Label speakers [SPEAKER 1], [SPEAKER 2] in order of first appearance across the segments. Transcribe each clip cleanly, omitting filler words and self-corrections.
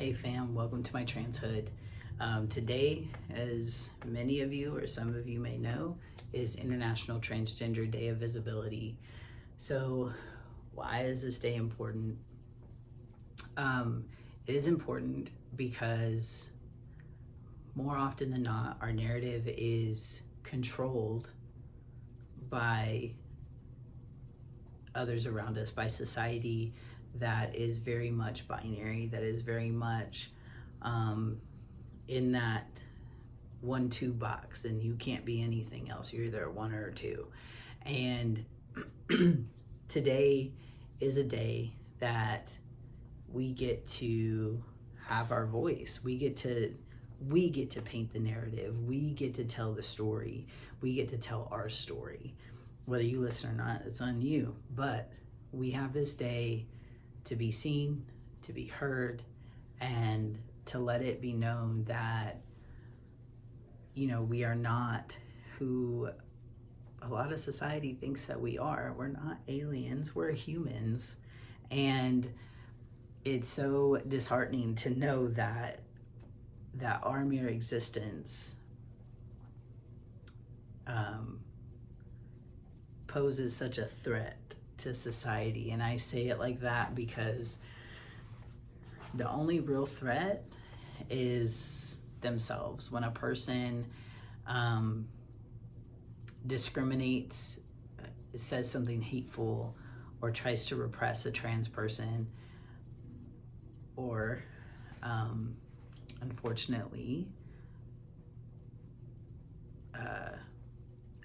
[SPEAKER 1] Hey fam, welcome to my Transhood. Today, as many of you or some of you may know, is International Transgender Day of Visibility. So why is this day important? It is important because more often than not, our narrative is controlled by others around us, by society that is very much binary, that is very much in that 1-2 box, and you can't be anything else. You're either a 1 or a 2. And today is a day that we get to have our voice. We get to paint the narrative. We get to tell the story. We get to tell our story. Whether you listen or not, it's on you. But we have this day to be seen, to be heard, and to let it be known that, we are not who a lot of society thinks that we are. We're not aliens, we're humans. And it's so disheartening to know that our mere existence poses such a threat to society. And I say it like that because the only real threat is themselves. When a person discriminates, says something hateful, or tries to repress a trans person, or unfortunately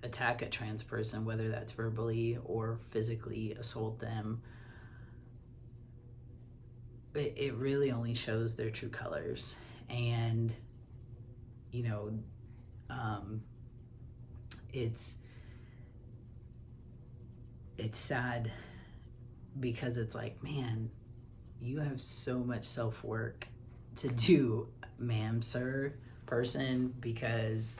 [SPEAKER 1] attack a trans person, whether that's verbally or physically assault them, it really only shows their true colors. And it's sad because it's like, man, you have so much self-work to do, ma'am, sir, person, because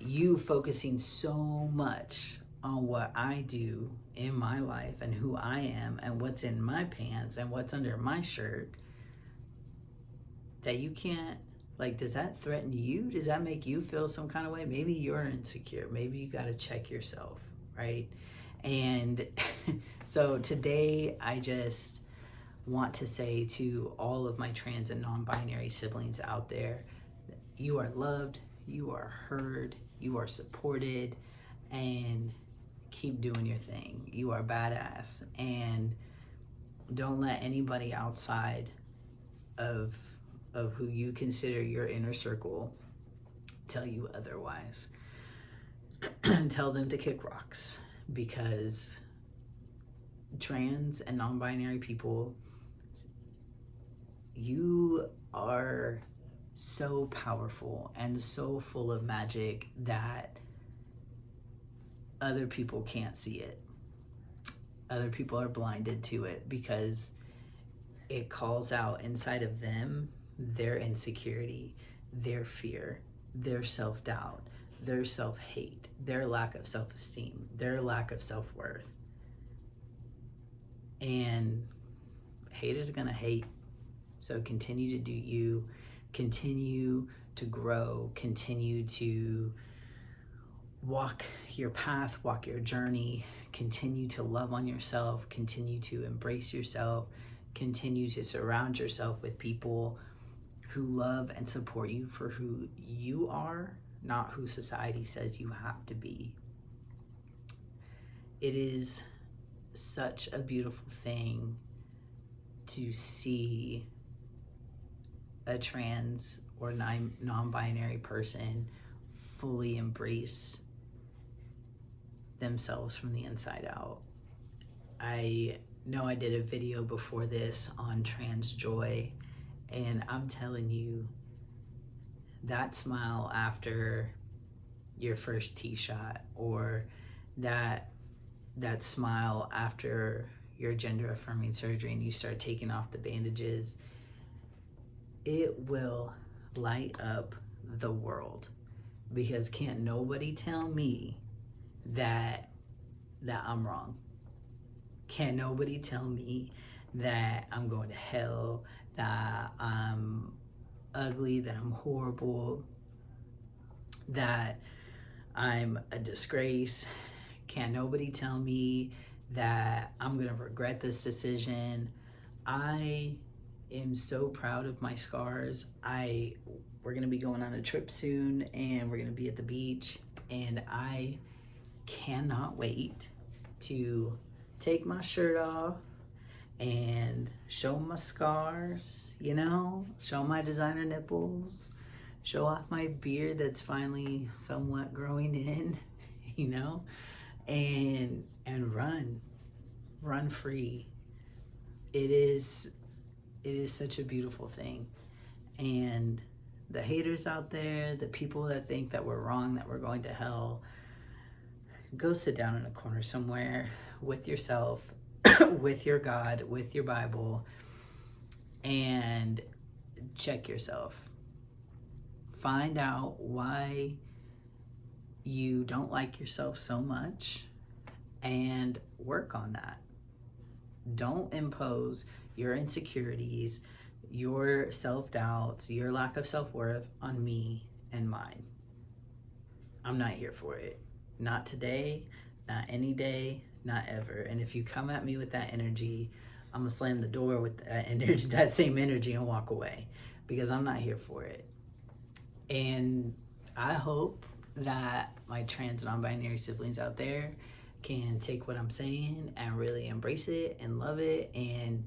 [SPEAKER 1] you focusing so much on what I do in my life and who I am and what's in my pants and what's under my shirt, that you can't, does that threaten you? Does that make you feel some kind of way? Maybe you're insecure. Maybe you got to check yourself, right? And so today I just want to say to all of my trans and non-binary siblings out there, you are loved, you are heard, you are supported, and keep doing your thing. You are badass, and don't let anybody outside of who you consider your inner circle tell you otherwise. Tell them to kick rocks, because trans and non-binary people, you are so powerful and so full of magic that other people can't see it. Other people are blinded to it because it calls out inside of them their insecurity, their fear, their self-doubt, their self-hate, their lack of self-esteem, their lack of self-worth. And haters are gonna hate. So continue to do you, continue to grow, continue to walk your path, walk your journey, continue to love on yourself, continue to embrace yourself, continue to surround yourself with people who love and support you for who you are, not who society says you have to be. It is such a beautiful thing to see a trans or non-binary person fully embrace themselves from the inside out. I know I did a video before this on trans joy, and I'm telling you, that smile after your first T-shot, or that smile after your gender affirming surgery and you start taking off the bandages, it will light up the world. Because can't nobody tell me that I'm wrong. Can't nobody tell me that I'm going to hell, that I'm ugly, that I'm horrible, that I'm a disgrace. Can't nobody tell me that I'm gonna regret this decision. I am so proud of my scars. We're gonna be going on a trip soon, and we're gonna be at the beach, and I cannot wait to take my shirt off and show my scars, show my designer nipples, show off my beard that's finally somewhat growing in, you know, and run free. It is such a beautiful thing. And the haters out there, the people that think that we're wrong, that we're going to hell, go sit down in a corner somewhere with yourself, with your God, with your Bible, and check yourself. Find out why you don't like yourself so much and work on that. Don't impose your insecurities, your self-doubts, your lack of self-worth on me and mine. I'm not here for it. Not today, not any day, not ever. And if you come at me with that energy, I'm gonna slam the door with that energy, that same energy, and walk away, because I'm not here for it. And I hope that my trans non-binary siblings out there can take what I'm saying and really embrace it and love it, and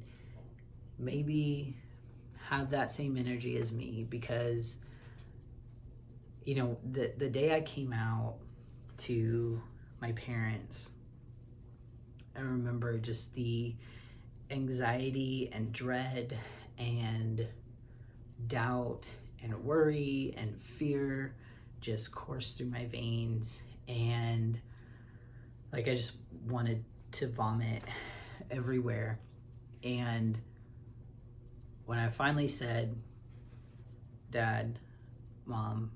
[SPEAKER 1] maybe have that same energy as me. Because the day I came out to my parents, I remember just the anxiety and dread and doubt and worry and fear just coursed through my veins, and I just wanted to vomit everywhere. And when I finally said, Dad, Mom,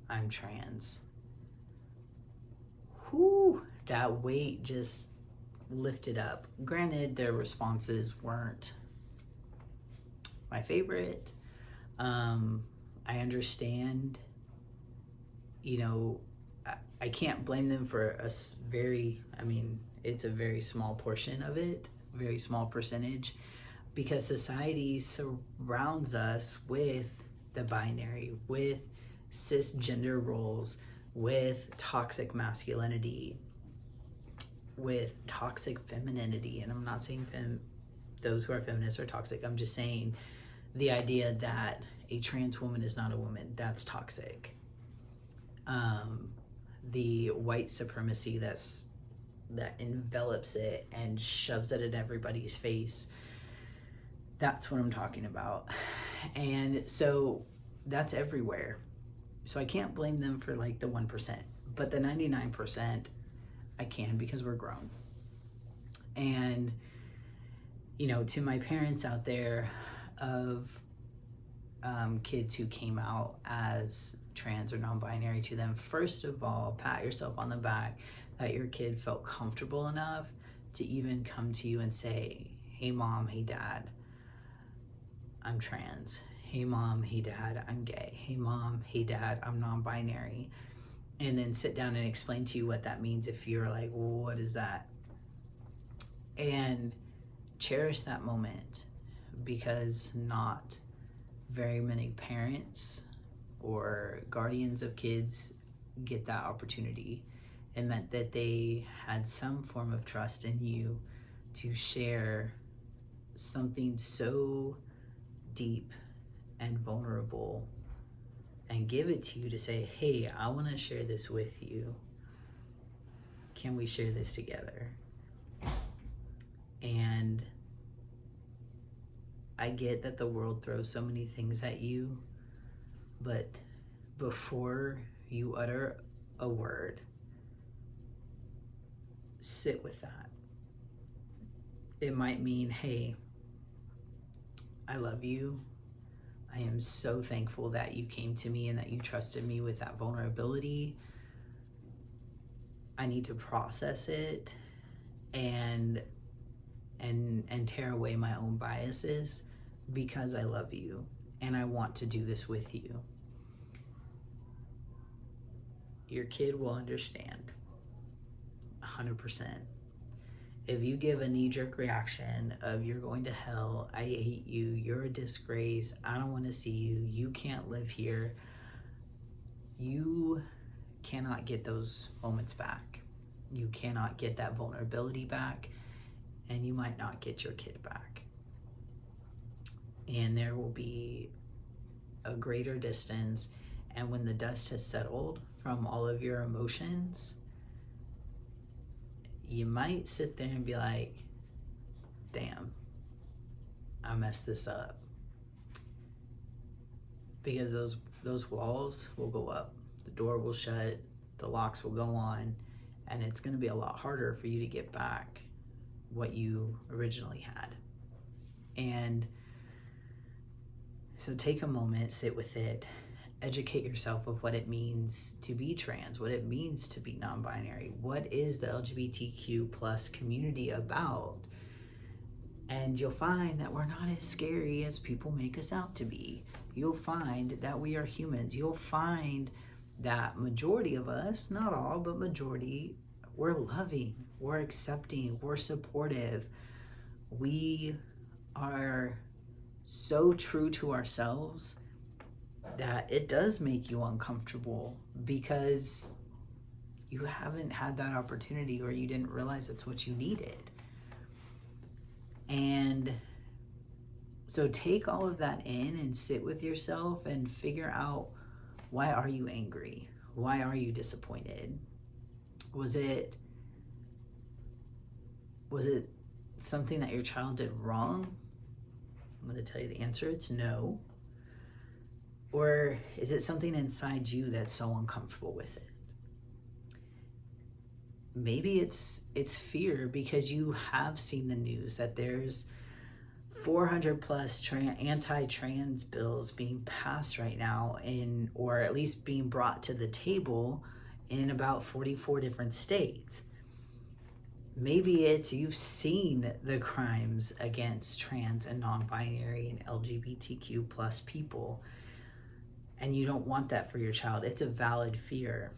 [SPEAKER 1] I'm trans, that weight just lifted up. Granted, their responses weren't my favorite. I understand, I can't blame them for it's a very small portion of it, very small percentage, because society surrounds us with the binary, with cisgender roles, with toxic masculinity, with toxic femininity. And I'm not saying those who are feminists are toxic. I'm just saying the idea that a trans woman is not a woman, that's toxic. The white supremacy that envelops it and shoves it in everybody's face, that's what I'm talking about. And so that's everywhere. So I can't blame them for the 1%, but the 99% I can, because we're grown. And to my parents out there of kids who came out as trans or non-binary, to them, first of all, pat yourself on the back that your kid felt comfortable enough to even come to you and say, hey Mom, hey Dad, I'm trans. Hey Mom, hey Dad, I'm gay. Hey Mom, hey Dad, I'm non-binary. And then sit down and explain to you what that means if you're like, well, what is that? And cherish that moment, because not very many parents or guardians of kids get that opportunity. It meant that they had some form of trust in you to share something so deep and vulnerable and give it to you, to say, hey, I want to share this with you. Can we share this together? And I get that the world throws so many things at you, but before you utter a word, sit with that. It might mean, hey, I love you. I am so thankful that you came to me and that you trusted me with that vulnerability. I need to process it and tear away my own biases, because I love you. and I want to do this with you. Your kid will understand 100%. If you give a knee-jerk reaction of you're going to hell, I hate you, you're a disgrace, I don't want to see you, you can't live here, you cannot get those moments back. You cannot get that vulnerability back, and you might not get your kid back. And there will be a greater distance, and when the dust has settled from all of your emotions, you might sit there and be like, damn, I messed this up. Because those walls will go up, the door will shut, the locks will go on, and it's going to be a lot harder for you to get back what you originally had. And so take a moment, sit with it, educate yourself of what it means to be trans, what it means to be non-binary, what is the LGBTQ plus community about. And you'll find that we're not as scary as people make us out to be. You'll find that we are humans. You'll find that majority of us, not all, but majority, we're loving, we're accepting, we're supportive. We are so true to ourselves that it does make you uncomfortable because you haven't had that opportunity, or you didn't realize that's what you needed. And so take all of that in and sit with yourself and figure out, why are you angry? Why are you disappointed? Was it something that your child did wrong? I'm going to tell you the answer. It's no. Or is it something inside you that's so uncomfortable with it? Maybe it's fear because you have seen the news that there's 400 plus anti-trans bills being passed right now, or at least being brought to the table in about 44 different states. Maybe it's you've seen the crimes against trans and non-binary and LGBTQ plus people, and you don't want that for your child. It's a valid fear.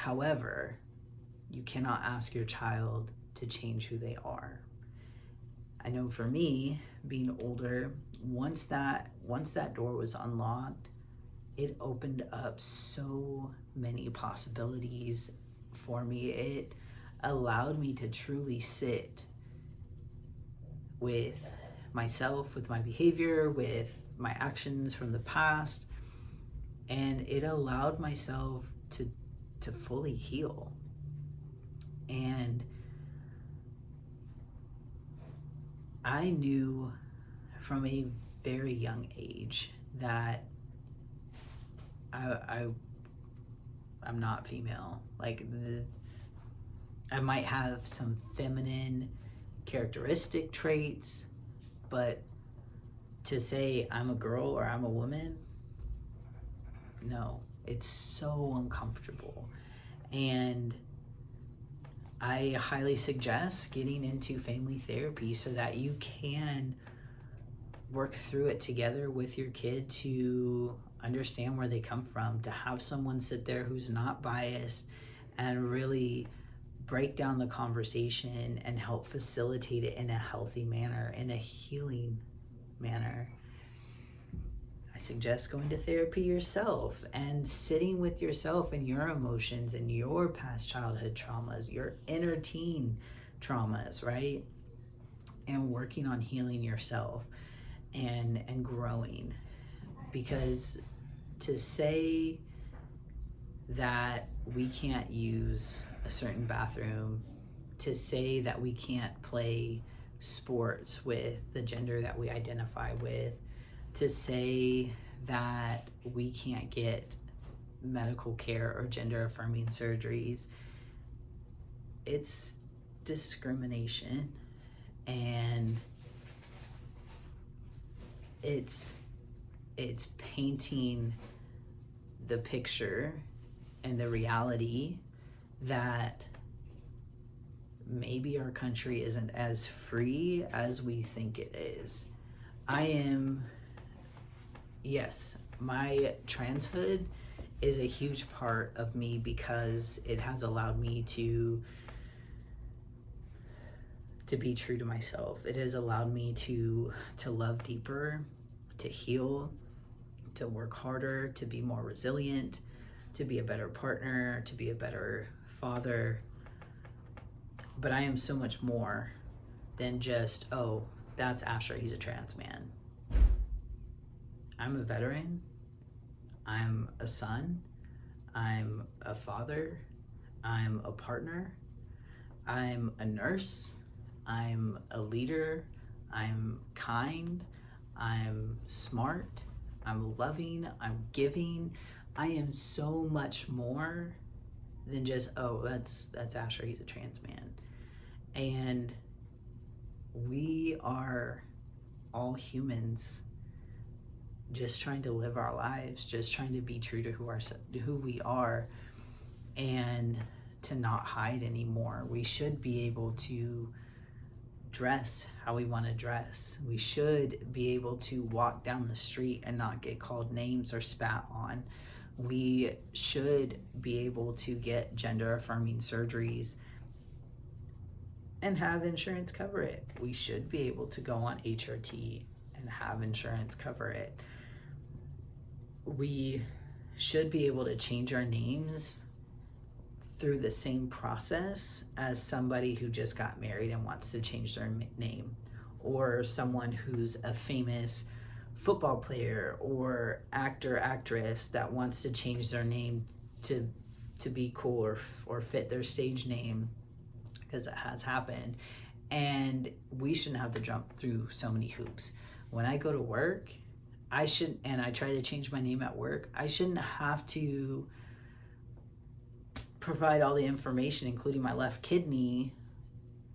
[SPEAKER 1] However, you cannot ask your child to change who they are. I know for me, being older, once that door was unlocked, it opened up so many possibilities for me. It allowed me to truly sit with myself, with my behavior, with my actions from the past, and it allowed myself to fully heal. And I knew from a very young age that I'm not female. Like, I might have some feminine characteristic traits, but to say I'm a girl or I'm a woman, no, it's so uncomfortable. And I highly suggest getting into family therapy so that you can work through it together with your kid to understand where they come from, to have someone sit there who's not biased and really break down the conversation and help facilitate it in a healthy manner, in a healing manner. I suggest going to therapy yourself and sitting with yourself and your emotions and your past childhood traumas, your inner teen traumas, right? And working on healing yourself and growing. Because to say that we can't use a certain bathroom, to say that we can't play sports with the gender that we identify with, to say that we can't get medical care or gender affirming surgeries, it's discrimination, and it's painting the picture and the reality that maybe our country isn't as free as we think it is. I am yes, my transhood is a huge part of me because it has allowed me to be true to myself. It has allowed me to love deeper, to heal, to work harder, to be more resilient, to be a better partner, to be a better father. But I am so much more than just, oh, that's Asher, he's a trans man. I'm a veteran. I'm a son. I'm a father. I'm a partner. I'm a nurse. I'm a leader. I'm kind. I'm smart. I'm loving. I'm giving. I am so much more than just, oh, that's Asher, he's a trans man. And we are all humans just trying to live our lives, just trying to be true to who we are, and to not hide anymore. We should be able to dress how we want to dress. We should be able to walk down the street and not get called names or spat on. We should be able to get gender affirming surgeries and have insurance cover it. We should be able to go on HRT and have insurance cover it. We should be able to change our names through the same process as somebody who just got married and wants to change their name, or someone who's a famous football player or actor, actress that wants to change their name to be cool or fit their stage name, because it has happened. And we shouldn't have to jump through so many hoops. When I go to work, and I try to change my name at work, I shouldn't have to provide all the information, including my left kidney,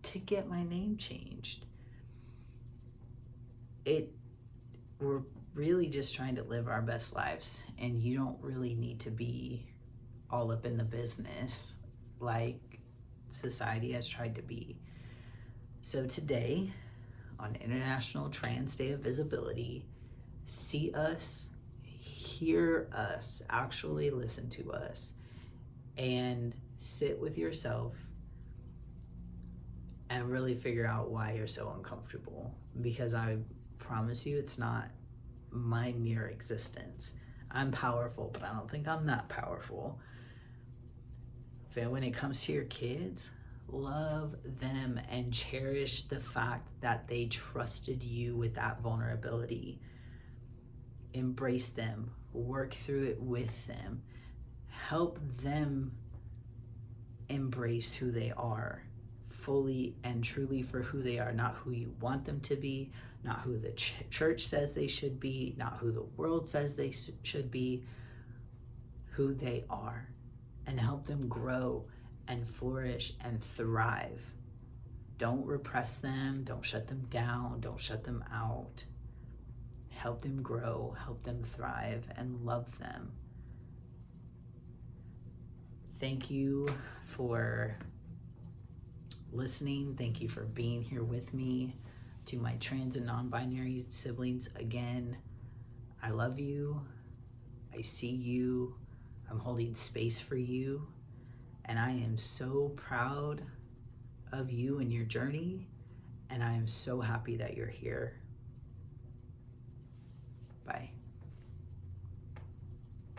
[SPEAKER 1] to get my name changed. We're really just trying to live our best lives, and you don't really need to be all up in the business like society has tried to be. So today, on International Trans Day of Visibility, see us, hear us, actually listen to us, and sit with yourself and really figure out why you're so uncomfortable. Because I promise you, it's not my mere existence. I'm powerful, but I don't think I'm that powerful. When it comes to your kids, love them and cherish the fact that they trusted you with that vulnerability. Embrace them, work through it with them, help them embrace who they are fully and truly for who they are, not who you want them to be, not who the church says they should be, not who the world says they should be, who they are, and help them grow and flourish and thrive. Don't repress them, don't shut them down, don't shut them out. Help them grow, help them thrive, and love them. Thank you for listening. Thank you for being here with me. To my trans and non-binary siblings, again, I love you. I see you. I'm holding space for you. And I am so proud of you and your journey. And I am so happy that you're here.